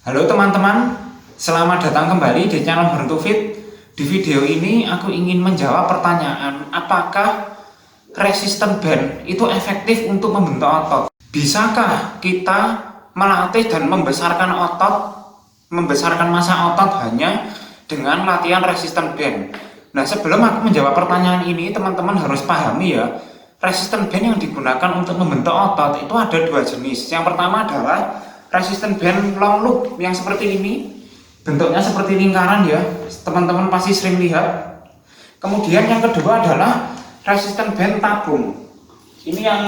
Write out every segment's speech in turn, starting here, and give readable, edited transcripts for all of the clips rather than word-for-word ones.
Halo teman-teman, selamat datang kembali di channel Beruntu Fit. Di video ini aku ingin menjawab pertanyaan, apakah resisten band itu efektif untuk membentuk otot? Bisakah kita melatih dan membesarkan massa otot hanya dengan latihan resisten band? Nah, sebelum aku menjawab pertanyaan ini, teman-teman harus pahami ya, resisten band yang digunakan untuk membentuk otot itu ada dua jenis. Yang pertama adalah resisten band long loop yang seperti ini, bentuknya seperti lingkaran ya, teman-teman pasti sering lihat. Kemudian yang kedua adalah resisten band tabung. Ini yang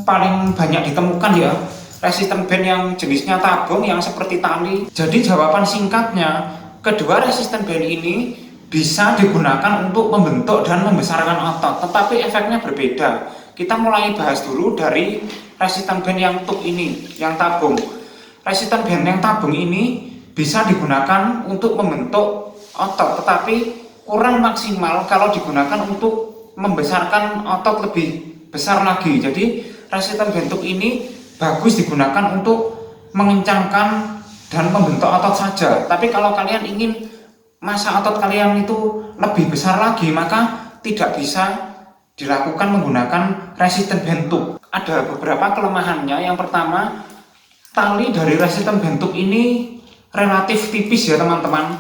paling banyak ditemukan ya, resisten band yang jenisnya tabung yang seperti tali. Jadi jawaban singkatnya, kedua resisten band ini bisa digunakan untuk membentuk dan membesarkan otot, tetapi efeknya berbeda. Kita mulai bahas dulu dari resisten band yang tube ini, yang tabung. Resisten band yang tabung ini bisa digunakan untuk membentuk otot, tetapi kurang maksimal kalau digunakan untuk membesarkan otot lebih besar lagi. Jadi resisten band tube ini bagus digunakan untuk mengencangkan dan membentuk otot saja. Tapi kalau kalian ingin massa otot kalian itu lebih besar lagi, maka tidak bisa dilakukan menggunakan resisten band tube. Ada beberapa kelemahannya. Yang pertama, tali dari resisten band tube ini relatif tipis ya teman-teman,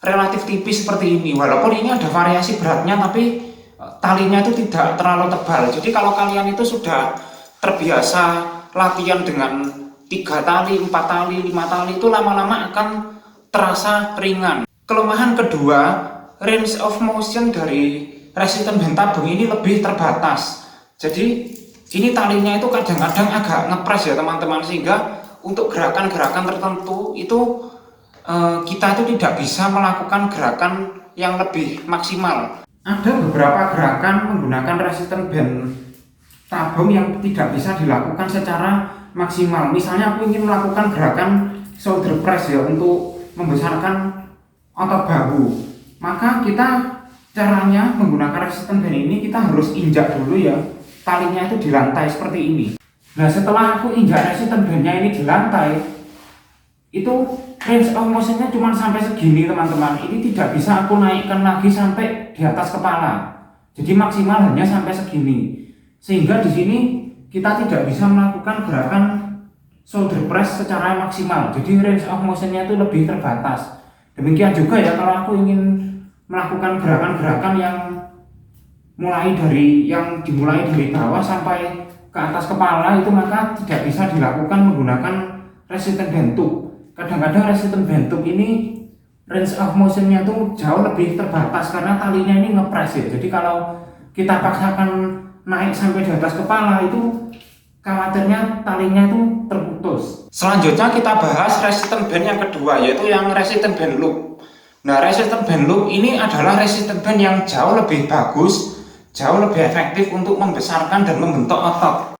relatif tipis seperti ini. Walaupun ini ada variasi beratnya, tapi talinya itu tidak terlalu tebal. Jadi kalau kalian itu sudah terbiasa latihan dengan 3 tali, 4 tali, 5 tali, itu lama-lama akan terasa ringan. Kelemahan kedua, range of motion dari resisten band tabung ini lebih terbatas. Jadi ini talinya itu kadang-kadang agak ngepres ya teman-teman, sehingga untuk gerakan-gerakan tertentu itu kita itu tidak bisa melakukan gerakan yang lebih maksimal. Ada beberapa gerakan menggunakan resisten band tabung yang tidak bisa dilakukan secara maksimal. Misalnya aku ingin melakukan gerakan shoulder press ya, untuk membesarkan otot bahu. Maka kita caranya menggunakan resisten band ini, kita harus injak dulu ya, talinya itu di lantai seperti ini. Nah, setelah aku injak resisten bandnya ini di lantai, itu range of motionnya cuma sampai segini teman-teman. Ini tidak bisa aku naikkan lagi sampai di atas kepala. Jadi maksimal hanya sampai segini. Sehingga di sini kita tidak bisa melakukan gerakan shoulder press secara maksimal. Jadi range of motionnya itu lebih terbatas. Demikian juga ya kalau aku ingin melakukan gerakan-gerakan yang dimulai dari bawah sampai ke atas kepala, itu maka tidak bisa dilakukan menggunakan resisten band tube. Kadang-kadang resisten band tube ini range of motionnya tuh jauh lebih terbatas karena talinya ini ngepres ya. Jadi kalau kita paksakan naik sampai di atas kepala, itu khawatirnya talinya itu terputus. Selanjutnya kita bahas resisten band yang kedua, yaitu yang resisten band loop. Nah, resisten band loop ini adalah resisten band yang jauh lebih bagus, jauh lebih efektif untuk membesarkan dan membentuk otot.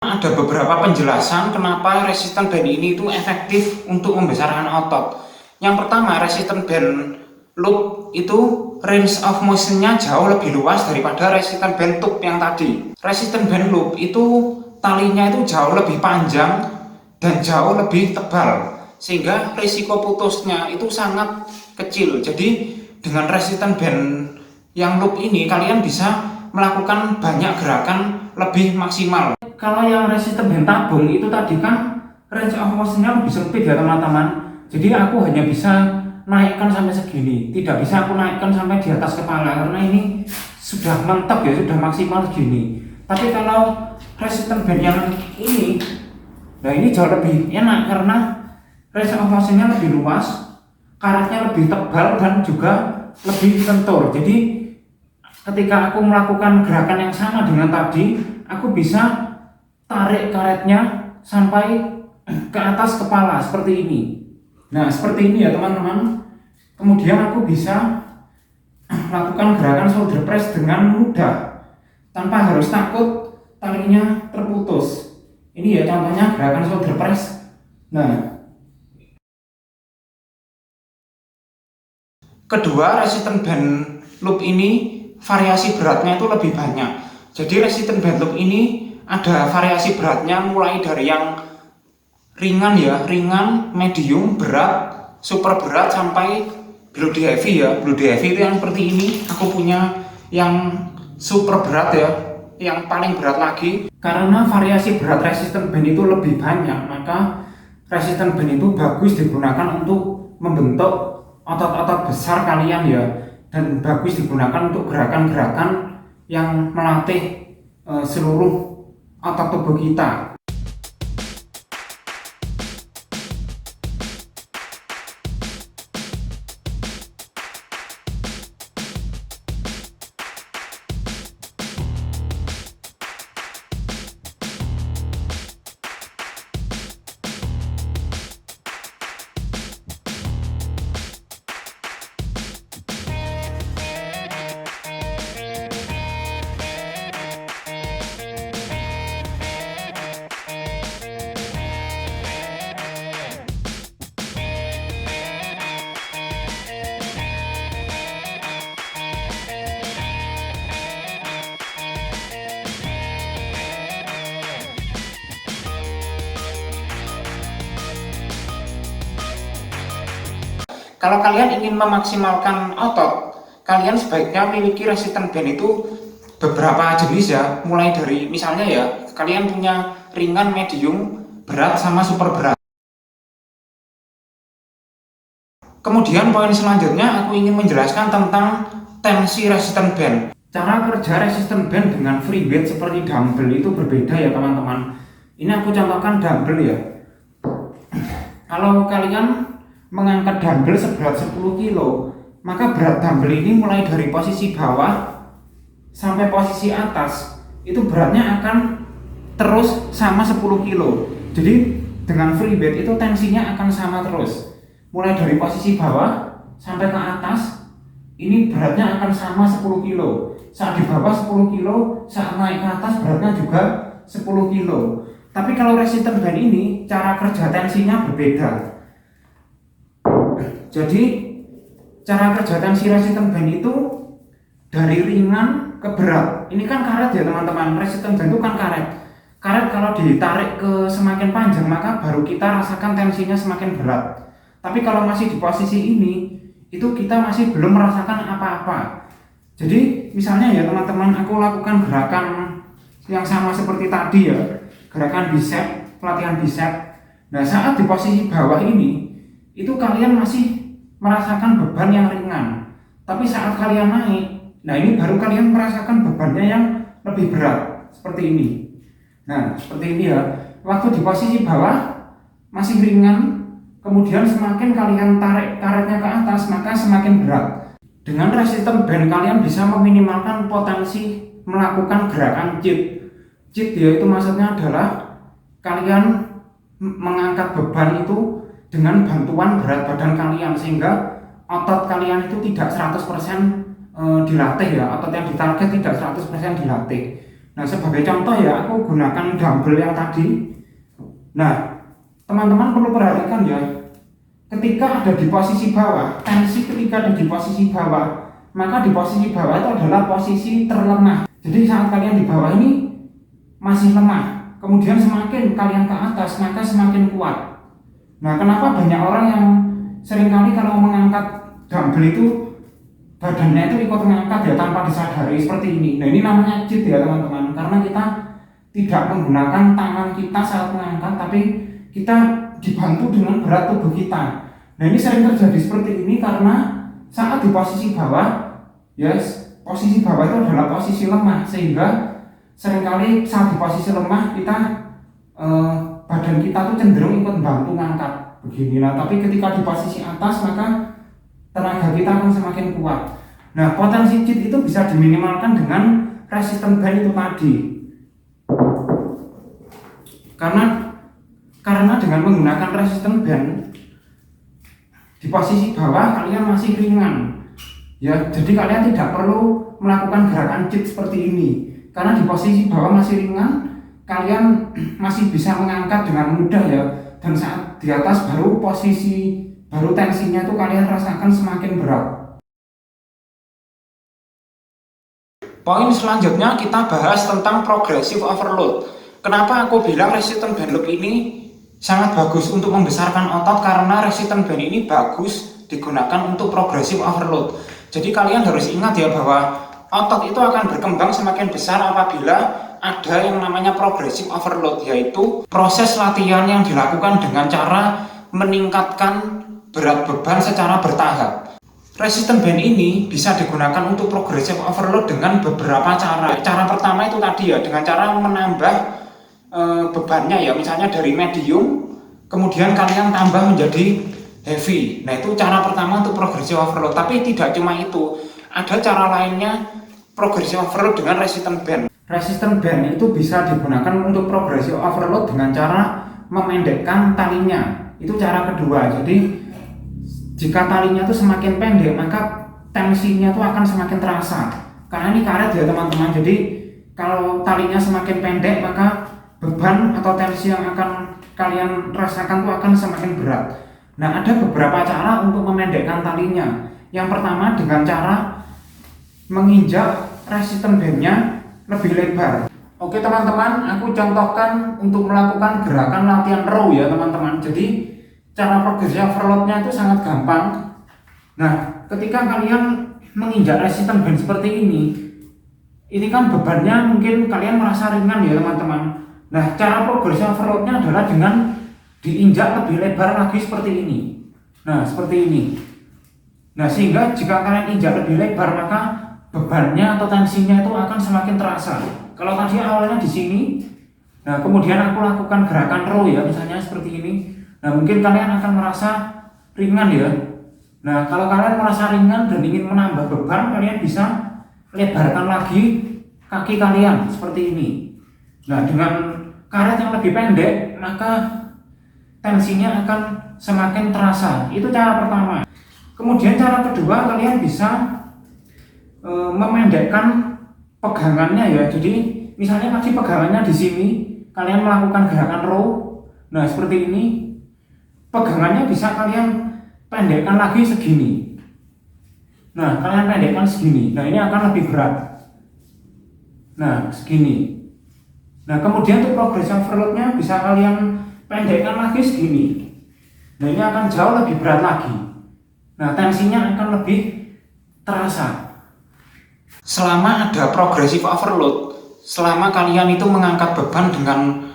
Ada beberapa penjelasan kenapa resisten band ini itu efektif untuk membesarkan otot. Yang pertama, resisten band loop itu range of motionnya jauh lebih luas daripada resisten band tube yang tadi. Resisten band loop itu talinya itu jauh lebih panjang dan jauh lebih tebal, sehingga risiko putusnya itu sangat kecil. Jadi dengan resisten band yang loop ini kalian bisa melakukan banyak gerakan lebih maksimal. Kalau yang resisten band tabung itu tadi kan range of motionnya lebih sempit ya teman-teman. Jadi aku hanya bisa naikkan sampai segini, tidak bisa aku naikkan sampai di atas kepala karena ini sudah mentok ya, sudah maksimal segini. Tapi kalau resisten band yang ini, nah ini jauh lebih enak karena range of motionnya lebih luas, karetnya lebih tebal dan juga lebih lentur. Jadi ketika aku melakukan gerakan yang sama dengan tadi, aku bisa tarik karetnya sampai ke atas kepala seperti ini. Nah, seperti ini ya teman-teman. Kemudian aku bisa melakukan gerakan shoulder press dengan mudah tanpa harus takut talinya terputus. Ini ya contohnya gerakan shoulder press. Nah, kedua, resisten band loop ini variasi beratnya itu lebih banyak. Jadi resisten band loop ini ada variasi beratnya mulai dari yang ringan ya, ringan, medium, berat, super berat sampai bloody heavy ya. Bloody heavy itu yang seperti ini. Aku punya yang super berat ya, yang paling berat lagi. Karena variasi berat resistant band itu lebih banyak, maka resistant band itu bagus digunakan untuk membentuk otot-otot besar kalian ya, dan bagus digunakan untuk gerakan-gerakan yang melatih seluruh otot tubuh kita. Kalau kalian ingin memaksimalkan otot, kalian sebaiknya memiliki resistant band itu beberapa jenis ya, mulai dari misalnya ya, kalian punya ringan, medium, berat, sama super berat. Kemudian poin selanjutnya aku ingin menjelaskan tentang tensi resistant band. Cara kerja resistant band dengan free weight seperti dumbbell itu berbeda ya teman-teman. Ini aku contohkan dumbbell ya. Kalau kalian mengangkat dumbbell seberat 10 kilo, maka berat dumbbell ini mulai dari posisi bawah sampai posisi atas itu beratnya akan terus sama 10 kilo. Jadi dengan free weight itu tensinya akan sama terus, mulai dari posisi bawah sampai ke atas ini beratnya akan sama 10 kilo. Saat di bawah 10 kilo, saat naik ke atas beratnya juga 10 kilo. Tapi kalau resistant band ini cara kerja tensinya berbeda. Jadi cara kerja tensi resistant band itu dari ringan ke berat. Ini kan karet ya teman-teman. Resistant band itu kan karet. Karet kalau ditarik ke semakin panjang maka baru kita rasakan tensinya semakin berat. Tapi kalau masih di posisi ini, itu kita masih belum merasakan apa-apa. Jadi misalnya ya teman-teman, aku lakukan gerakan yang sama seperti tadi ya, gerakan bicep, pelatihan bicep. Nah saat di posisi bawah ini, itu kalian masih merasakan beban yang ringan, tapi saat kalian naik, nah ini baru kalian merasakan bebannya yang lebih berat, seperti ini. Nah seperti ini ya, waktu di posisi bawah masih ringan, kemudian semakin kalian tarik karetnya ke atas maka semakin berat. Dengan resistant band kalian bisa meminimalkan potensi melakukan gerakan cheat. Cheat ya itu maksudnya adalah kalian mengangkat beban itu dengan bantuan berat badan kalian, sehingga otot kalian itu tidak 100% dilatih ya, otot yang ditarget tidak 100% dilatih. Nah sebagai contoh ya, aku gunakan dumbbell yang tadi. Nah teman-teman perlu perhatikan ya, ketika ada di posisi bawah, tensi ketika ada di posisi bawah, maka di posisi bawah itu adalah posisi terlemah. Jadi saat kalian di bawah ini masih lemah, kemudian semakin kalian ke atas maka semakin kuat. Nah, kenapa banyak orang yang seringkali kalau mengangkat dumbbell itu badannya itu ikut mengangkat ya tanpa disadari seperti ini. Nah, ini namanya cheat ya teman-teman, karena kita tidak menggunakan tangan kita saat mengangkat, tapi kita dibantu dengan berat tubuh kita. Nah, ini sering terjadi seperti ini karena saat di posisi bawah, posisi bawah itu adalah posisi lemah, sehingga seringkali saat di posisi lemah kita badan kita tuh cenderung ikut bantu ngangkat begini. Nah tapi ketika di posisi atas maka tenaga kita akan semakin kuat. Nah potensi cheat itu bisa diminimalkan dengan resistant band itu tadi. Karena dengan menggunakan resistant band di posisi bawah kalian masih ringan ya, jadi kalian tidak perlu melakukan gerakan cheat seperti ini. Karena di posisi bawah masih ringan, kalian masih bisa mengangkat dengan mudah ya, dan saat di atas baru tensinya itu kalian rasakan semakin berat. Poin selanjutnya kita bahas tentang progressive overload. Kenapa aku bilang resistant band loop ini sangat bagus untuk membesarkan otot karena resistance band ini bagus digunakan untuk progressive overload. Jadi kalian harus ingat ya bahwa otot itu akan berkembang semakin besar apabila ada yang namanya progressive overload, yaitu proses latihan yang dilakukan dengan cara meningkatkan berat beban secara bertahap. Resistance band ini bisa digunakan untuk progressive overload dengan beberapa cara. Cara pertama itu tadi ya, dengan cara menambah bebannya ya, misalnya dari medium kemudian kalian tambah menjadi heavy. Nah, itu cara pertama untuk progressive overload. Tapi tidak cuma itu, ada cara lainnya progressive overload dengan resistance band. Resistance band itu bisa digunakan untuk progressive overload dengan cara memendekkan talinya. Itu cara kedua. Jadi jika talinya itu semakin pendek, maka tensinya itu akan semakin terasa. Karena ini karet ya teman-teman. Jadi kalau talinya semakin pendek, maka beban atau tensi yang akan kalian rasakan itu akan semakin berat. Nah, ada beberapa cara untuk memendekkan talinya. Yang pertama dengan cara menginjak resistance bandnya lebih lebar. Oke teman-teman, aku contohkan untuk melakukan gerakan latihan row ya teman-teman. Jadi cara progressive overloadnya itu sangat gampang. Nah, ketika kalian menginjak resistance band seperti ini kan bebannya mungkin kalian merasa ringan ya teman-teman. Nah, cara progressive overloadnya adalah dengan diinjak lebih lebar lagi seperti ini. Nah, seperti ini. Nah, sehingga jika kalian injak lebih lebar, maka bebannya atau tensinya itu akan semakin terasa. Kalau tadi awalnya di sini, nah kemudian aku lakukan gerakan row ya, misalnya seperti ini. Nah, mungkin kalian akan merasa ringan ya. Nah, kalau kalian merasa ringan dan ingin menambah beban, kalian bisa lebarkan lagi kaki kalian seperti ini. Nah, dengan karet yang lebih pendek, maka tensinya akan semakin terasa. Itu cara pertama. Kemudian cara kedua, kalian bisa memendekkan pegangannya ya. Jadi misalnya tadi pegangannya di sini, kalian melakukan gerakan row. Nah, seperti ini. Pegangannya bisa kalian pendekkan lagi segini. Nah, kalian pendekkan segini. Nah, ini akan lebih berat. Nah, segini. Nah, kemudian untuk progressive overloadnya bisa kalian pendekkan lagi segini. Nah, ini akan jauh lebih berat lagi. Nah, tensinya akan lebih terasa. Selama ada progressive overload, selama kalian itu mengangkat beban dengan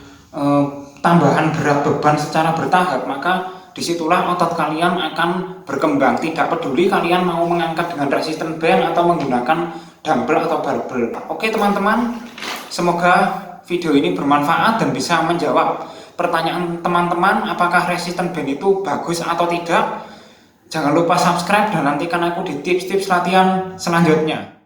tambahan berat beban secara bertahap, maka disitulah otot kalian akan berkembang. Tidak peduli kalian mau mengangkat dengan resistance band atau menggunakan dumbbell atau barbell. Oke teman-teman, semoga video ini bermanfaat dan bisa menjawab pertanyaan teman-teman apakah resistance band itu bagus atau tidak. Jangan lupa subscribe dan nantikan aku di tips-tips latihan selanjutnya.